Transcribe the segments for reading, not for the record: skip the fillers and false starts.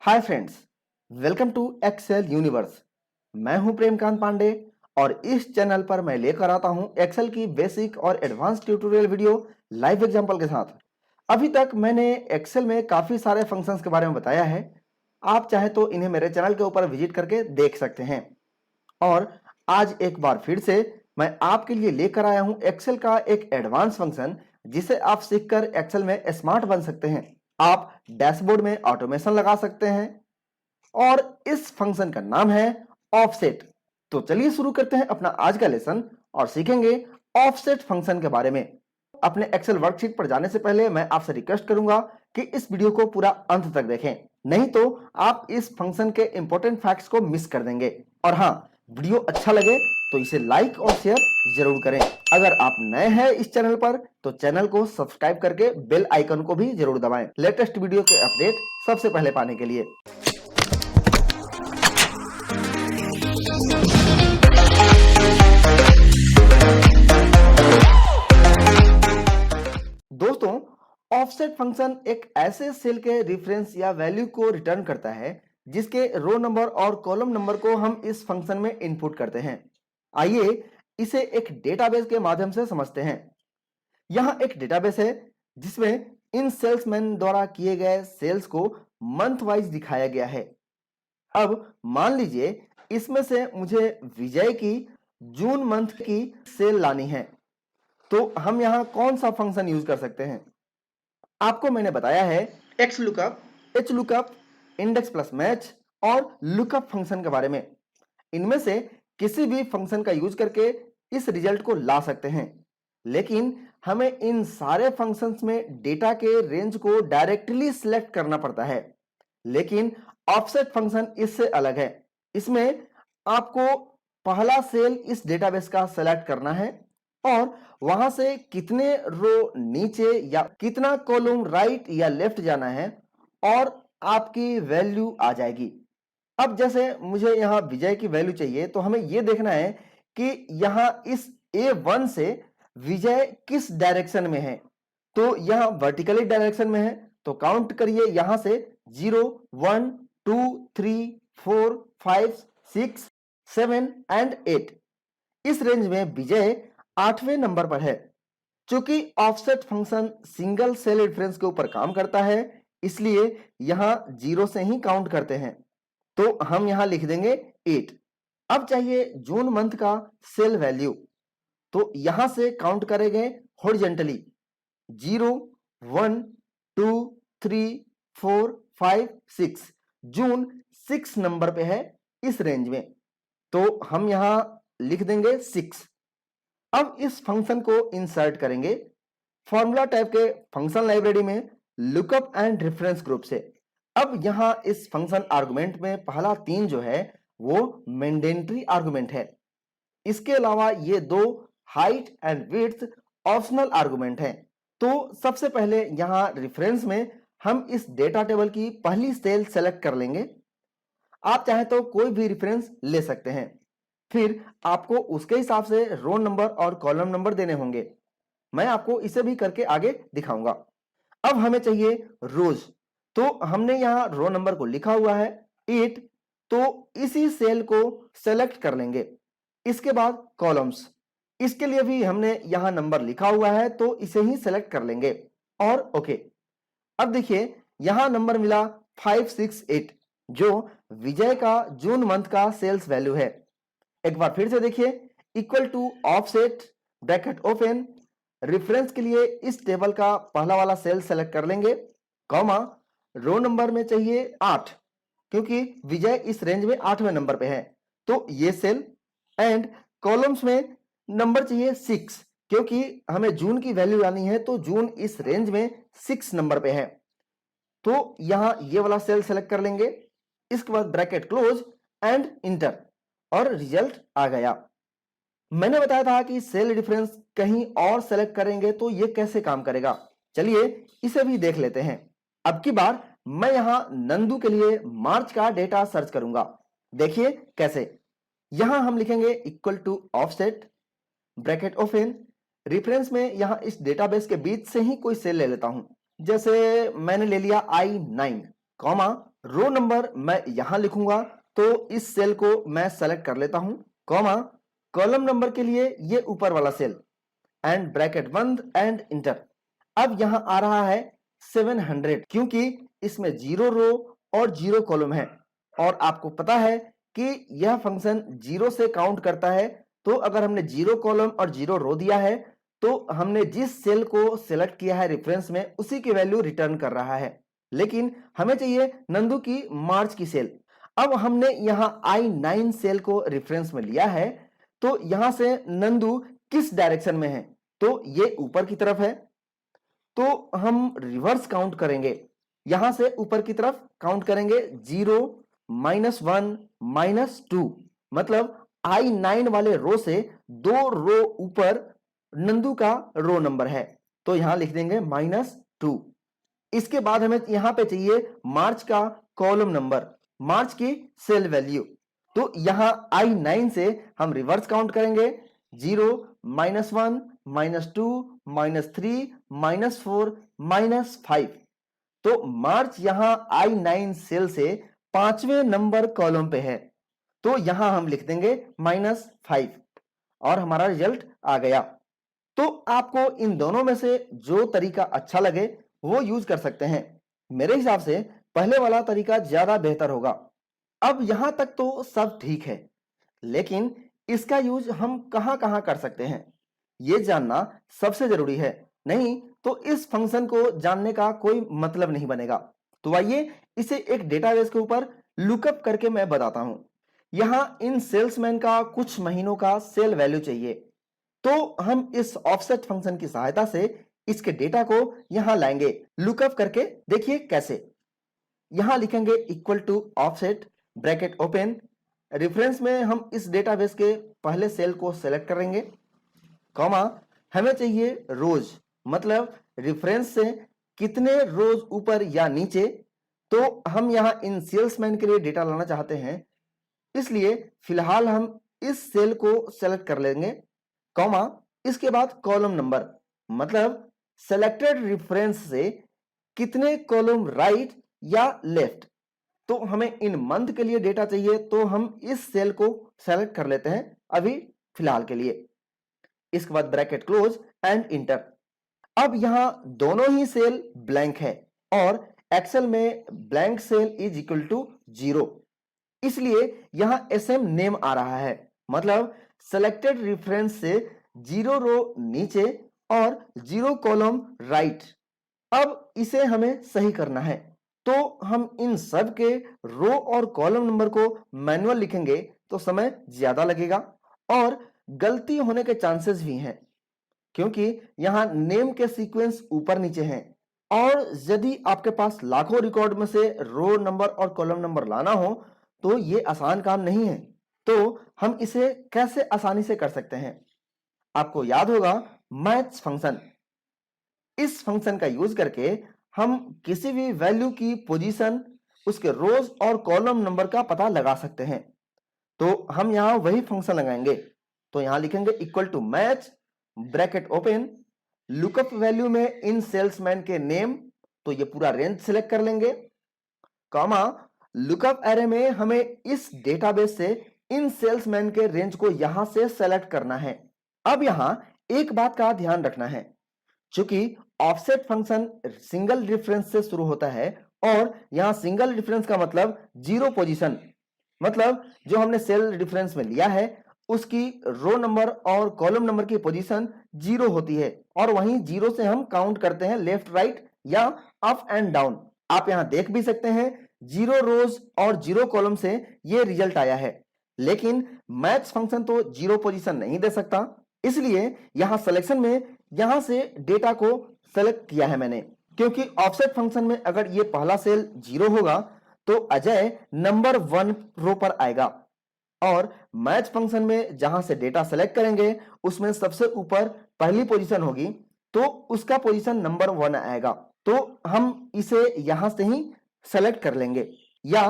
Hi friends, welcome to Excel Universe. मैं हूं प्रेमकांत पांडे और इस चैनल पर मैं लेकर आता हूं एक्सेल की बेसिक और advance tutorial video live example के साथ। अभी तक मैंने एक्सेल में काफी सारे फंक्शंस के बारे में बताया है। आप चाहे तो इन्हें मेरे चैनल के ऊपर विजिट करके देख सकते हैं। और आज एक बार फिर से मैं आपके लिए लेकर आया हूं एक्सेल का एक एडवांस फंक्शन जिसे आप सीखकर एक्सेल में स्मार्ट बन सकते हैं। आप डैशबोर्ड में ऑटोमेशन लगा सकते हैं और इस फंक्शन का नाम है ऑफसेट। तो चलिए शुरू करते हैं अपना आज का लेसन और सीखेंगे ऑफसेट फंक्शन के बारे में। अपने एक्सेल वर्कशीट पर जाने से पहले मैं आपसे रिक्वेस्ट करूंगा कि इस वीडियो को पूरा अंत तक देखें, नहीं तो आप इस फंक्शन के इंपॉर्टेंट फैक्ट्स को मिस कर देंगे। और हाँ, वीडियो अच्छा लगे तो इसे लाइक और शेयर जरूर करें। अगर आप नए हैं इस चैनल पर तो चैनल को सब्सक्राइब करके बेल आइकन को भी जरूर दबाएं लेटेस्ट वीडियो के अपडेट सबसे पहले पाने के लिए। दोस्तों, ऑफसेट फंक्शन एक ऐसे सेल के रेफरेंस या वैल्यू को रिटर्न करता है जिसके रो नंबर और कॉलम नंबर को हम इस फंक्शन में इनपुट करते हैं। आइए इसे एक डेटाबेस के माध्यम से समझते हैं। यहां एक डेटाबेस है जिसमें इन सेल्समैन द्वारा किए गए सेल्स को मंथ वाइज दिखाया गया है। अब मान लीजिए इसमें से मुझे विजय की जून मंथ की सेल लानी है, तो हम यहां कौन सा फंक्शन यूज कर सकते हैं? आपको मैंने बताया है x lookup, H lookup, index plus match और लुकअप फंक्शन के बारे में। इनमें से किसी भी फंक्शन का यूज करके इस रिजल्ट को ला सकते हैं, लेकिन हमें इन सारे फंक्शंस में डेटा के रेंज को डायरेक्टली सिलेक्ट करना पड़ता है। लेकिन ऑफसेट फंक्शन इससे अलग है। इसमें आपको पहला सेल इस डेटाबेस का सेलेक्ट करना है और वहां से कितने रो नीचे या कितना कॉलम राइट या लेफ्ट जाना है और आपकी वैल्यू आ जाएगी। अब जैसे मुझे यहां विजय की वैल्यू चाहिए, तो हमें यह देखना है कि यहां इस A1 से विजय किस डायरेक्शन में है। तो यहां वर्टिकली डायरेक्शन में है, तो काउंट करिए यहां से 0 1 2 3 4 5 6 7 एंड 8। इस रेंज में विजय 8वें नंबर पर है। चूंकि offset function single cell reference के ऊपर काम करता है, इसलिए यहां 0 से ही काउंट करते हैं। तो हम यहां लिख देंगे 8। अब चाहिए जून मंथ का सेल वैल्यू, तो यहां से काउंट करेंगे हॉरिजॉन्टली 0 1 2 3 4 5 6। जून 6 नंबर पे है इस रेंज में, तो हम यहां लिख देंगे 6। अब इस फंक्शन को इंसर्ट करेंगे फॉर्मूला टाइप के फंक्शन लाइब्रेरी में लुकअप एंड रेफरेंस ग्रुप से। अब यहां इस फंक्शन आर्गुमेंट में पहला 3 जो है वो मैंडेटरी आर्गुमेंट है। इसके अलावा ये 2 height and width optional argument हैं। तो सबसे पहले यहां रेफरेंस में हम इस डेटा टेबल की पहली सेल सेलेक्ट कर लेंगे। आप चाहे तो कोई भी रेफरेंस ले सकते हैं, फिर आपको उसके हिसाब से रो नंबर और कॉलम नंबर देने होंगे। मैं आपको इसे भी करके आगे दिखाऊंगा। अब हमें चाहिए रोज, तो हमने यहां रो नंबर को लिखा हुआ है 8, तो इसी सेल को सेलेक्ट कर लेंगे। इसके बाद कॉलम्स, इसके लिए भी हमने यहां नंबर लिखा हुआ है, तो इसे ही सेलेक्ट कर लेंगे और ओके। अब देखिए यहां नंबर मिला 568, जो विजय का जून मंथ का सेल्स वैल्यू है। एक बार फिर से देखिए, equal to offset bracket open, reference के लिए इस टेबल का पहला वाला सेल सेलेक्ट कर लेंगे, कॉमा रो नंबर में चाहिए 8 क्योंकि विजय इस रेंज में 8वें नंबर पे है, तो ये सेल। एंड कॉलम्स में नंबर चाहिए 6 क्योंकि हमें जून की वैल्यू लानी है, तो जून इस रेंज में 6 नंबर पे है, तो यहां ये वाला सेल सेलेक्ट कर लेंगे। इसके बाद ब्रैकेट क्लोज एंड इंटर और रिजल्ट आ गया। मैंने बताया था कि सेल डिफरेंस कहीं और सेलेक्ट करेंगे तो ये कैसे काम करेगा। चलिए इसे भी देख लेते हैं। अब की बार मैं यहां नंदू के लिए मार्च का डेटा सर्च करूंगा। देखिए कैसे, यहां हम लिखेंगे equal to offset bracket open, reference में यहां इस डेटाबेस के बीच से ही कोई सेल ले लेता हूं। जैसे मैंने ले लिया I9, कॉमा रो नंबर मैं यहां लिखूंगा, तो इस सेल को मैं सेलेक्ट कर लेता हूं, कॉमा कॉलम नंबर के लिए ये ऊपर वाला सेल एंड ब्रैकेट बंद एंड इंटर। अब यहां आ रहा है 700 क्योंकि इसमें 0 रो और 0 कॉलम है और आपको पता है कि यह फंक्शन 0 से काउंट करता है। तो अगर हमने 0 कॉलम और 0 रो दिया है तो हमने जिस सेल को सिलेक्ट किया है रेफरेंस में उसी की वैल्यू रिटर्न कर रहा है। लेकिन हमें चाहिए नंदू की मार्च की सेल। अब हमने यहां I9 सेल को रेफरेंस में लिया है, तो यहां से नंदू किस डायरेक्शन में है, तो ये ऊपर की तरफ है, तो हम रिवर्स काउंट करेंगे, यहां से ऊपर की तरफ काउंट करेंगे 0 -1 -2, मतलब I9 वाले रो से 2 रो ऊपर नंदू का रो नंबर है, तो यहां लिख देंगे -2। इसके बाद हमें यहां पे चाहिए मार्च का कॉलम नंबर, मार्च की सेल वैल्यू, तो यहां I9 से हम रिवर्स काउंट करेंगे 0 -1 -2 -3 -4 -5, तो मार्च यहां I9 सेल से 5वें नंबर कॉलम पे है, तो यहां हम लिख देंगे -5 और हमारा रिजल्ट आ गया। तो आपको इन दोनों में से जो तरीका अच्छा लगे वो यूज कर सकते हैं। मेरे हिसाब से पहले वाला तरीका ज्यादा बेहतर होगा। अब यहां तक तो सब ठीक है, लेकिन इसका यूज हम कहां कहां कर सकते हैं ये जानना सबसे जरूरी है, नहीं तो इस फंक्शन को जानने का कोई मतलब नहीं बनेगा। तो आइए इसे एक डेटाबेस के ऊपर लुकअप करके मैं बताता हूं। यहां इन सेल्समैन का कुछ महीनों का सेल वैल्यू चाहिए, तो हम इस ऑफसेट फंक्शन की सहायता से इसके डेटा को यहां लाएंगे लुकअप करके। देखिए कैसे, यहां लिखेंगे equal to offset bracket open, reference में हम इस डेटाबेस के पहले सेल को सेलेक्ट करेंगे, कॉमा हमें चाहिए रोज, मतलब रेफरेंस से कितने रोज ऊपर या नीचे, तो हम यहां इन सेल्समैन के लिए डेटा लाना चाहते हैं, इसलिए फिलहाल हम इस सेल को सेलेक्ट कर लेंगे, कॉमा इसके बाद कॉलम नंबर, मतलब सेलेक्टेड रेफरेंस से कितने कॉलम राइट या लेफ्ट, तो हमें इन मंथ के लिए डेटा चाहिए, तो हम इस सेल को सेलेक्ट कर लेते हैं अभी फिलहाल के लिए। इसके बाद ब्रैकेट क्लोज एंड इंटर। अब यहां दोनों ही सेल ब्लैंक है और एक्सेल में blank cell is equal to 0, इसलिए यहां SM नेम आ रहा है, मतलब सेलेक्टेड रेफरेंस से 0 रो नीचे और 0 कॉलम राइट। अब इसे हमें सही करना है, तो हम इन सब के रो और कॉलम नंबर को मैनुअल लिखेंगे तो समय ज्यादा लगेगा और गलती होने के चांसेस भी हैं, क्योंकि यहां नेम के सीक्वेंस ऊपर नीचे हैं और यदि आपके पास लाखों रिकॉर्ड में से रो नंबर और कॉलम नंबर लाना हो तो ये आसान काम नहीं है। तो हम इसे कैसे आसानी से कर सकते हैं, आपको याद होगा मैच फंक्शन। इस फंक्शन का यूज करके हम किसी भी वैल्यू की पोजीशन, उसके रोज और कॉलम नंबर का पता लगा सकते हैं। तो हम यहां वही फंक्शन लगाएंगे, तो यहां लिखेंगे equal to match bracket open, lookup value में इन सेल्समैन के नेम, तो ये पूरा रेंज सिलेक्ट कर लेंगे, कॉमा लुकअप एरे में हमें इस डेटाबेस से इन सेल्समैन के रेंज को यहां से सेलेक्ट करना है। अब यहां एक बात का ध्यान रखना है, चूंकि ऑफसेट फंक्शन सिंगल रेफरेंस से शुरू होता है और यहां सिंगल रेफरेंस का मतलब 0 पोजीशन, मतलब जो हमने सेल रेफरेंस में लिया है उसकी रो नंबर और कॉलम नंबर की पोजीशन 0 होती है और वहीं 0 से हम काउंट करते हैं लेफ्ट राइट या अप एंड डाउन। आप यहां देख भी सकते हैं 0 रोज और 0 कॉलम से ये रिजल्ट आया है, लेकिन मैच फंक्शन तो 0 पोजीशन नहीं दे सकता, इसलिए यहां सिलेक्शन में यहां से डेटा को सेलेक्ट किया है मैंने, क्योंकि ऑफसेट फंक्शन में अगर ये पहला सेल 0 होगा तो अजय नंबर 1 रो पर आएगा और मैच फंक्शन में जहां से डेटा सेलेक्ट करेंगे उसमें सबसे ऊपर पहली पोजीशन होगी तो उसका पोजीशन नंबर 1 आएगा, तो हम इसे यहां से ही सेलेक्ट कर लेंगे। या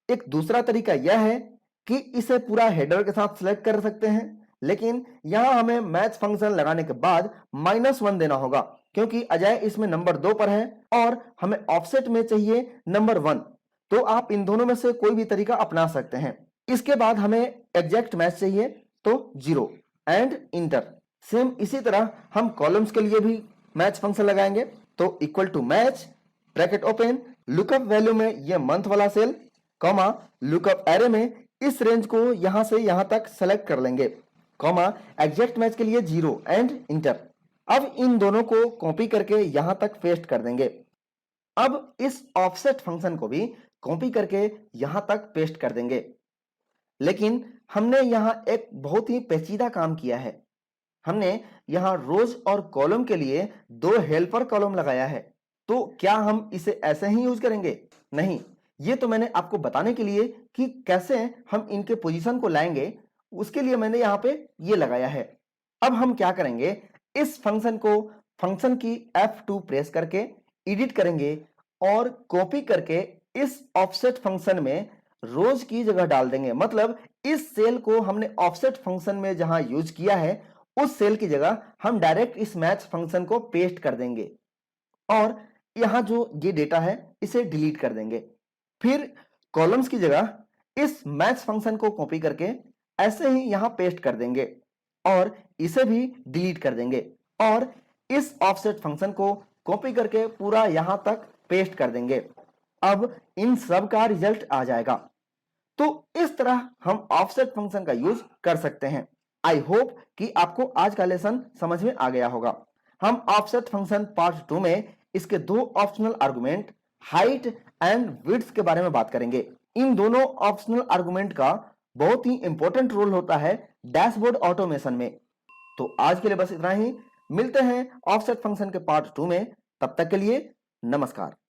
एक दूसरा तरीका यह है कि इसे पूरा हेडर के साथ सेलेक्ट कर सकते हैं, लेकिन यहां हमें मैच फंक्शन लगाने के बाद -1 देना होगा, क्योंकि अजय इसमें नंबर 2 पर है और हमें ऑफसेट में चाहिए नंबर 1, तो आप इन दोनों में से कोई भी तरीका अपना सकते हैं। इसके बाद हमें एग्जैक्ट मैच चाहिए, तो 0 एंड इंटर। सेम इसी तरह हम कॉलम्स के लिए भी मैच फंक्शन लगाएंगे। तो equal to match, bracket open, lookup value में ये मंथ वाला सेल, कॉमा, लुकअप एरे में इस रेंज को यहां से यहां तक सेलेक्ट कर लेंगे, कॉमा, एग्जैक्ट मैच के लिए 0 एंड इंटर। अब इन दोनों को कॉपी करके यहां तक पेस्ट कर देंगे। अब इस ऑफसेट फंक्शन को भी कॉपी करके यहां तक पेस्ट कर देंगे। लेकिन हमने यहां एक बहुत ही पेचीदा काम किया है। हमने यहां रोज और कॉलम के लिए दो हेल्पर कॉलम लगाया है। तो क्या हम इसे ऐसे ही यूज करेंगे? नहीं, ये तो मैंने आपको बताने के लिए कि कैसे हम इनके पोजीशन को लाएंगे, उसके लिए मैंने यहां पे ये लगाया है। अब हम क्या करेंगे, इस फंक्शन को फंक्शन की F2 प्रेस करके एडिट करेंगे और कॉपी करके इस ऑफसेट फंक्शन में रोज की जगह डाल देंगे। मतलब इस सेल को हमने ऑफसेट फंक्शन में जहां यूज किया है, उस सेल की जगह हम डायरेक्ट इस मैच फंक्शन को पेस्ट कर देंगे और यहां जो ये डेटा है इसे डिलीट कर देंगे। फिर कॉलम्स की जगह इस मैच फंक्शन को कॉपी करके ऐसे ही यहां पेस्ट कर देंगे और इसे भी डिलीट कर देंगे और इस ऑफसेट फंक्शन को कॉपी करके पूरा यहां तक पेस्ट कर देंगे। अब इन सब का रिजल्ट आ जाएगा। तो इस तरह हम ऑफसेट फंक्शन का यूज कर सकते हैं। आई होप कि आपको आज का लेसन समझ में आ गया होगा। हम ऑफसेट फंक्शन पार्ट 2 में इसके दो optional argument height and width के बारे में बात करेंगे। इन दोनों ऑप्शनल आर्गुमेंट का बहुत ही इंपॉर्टेंट रोल होता है डैशबोर्ड ऑटोमेशन में। तो आज के लिए बस इतना ही। मिलते हैं ऑफसेट फंक्शन के पार्ट 2 में। तब तक के लिए नमस्कार।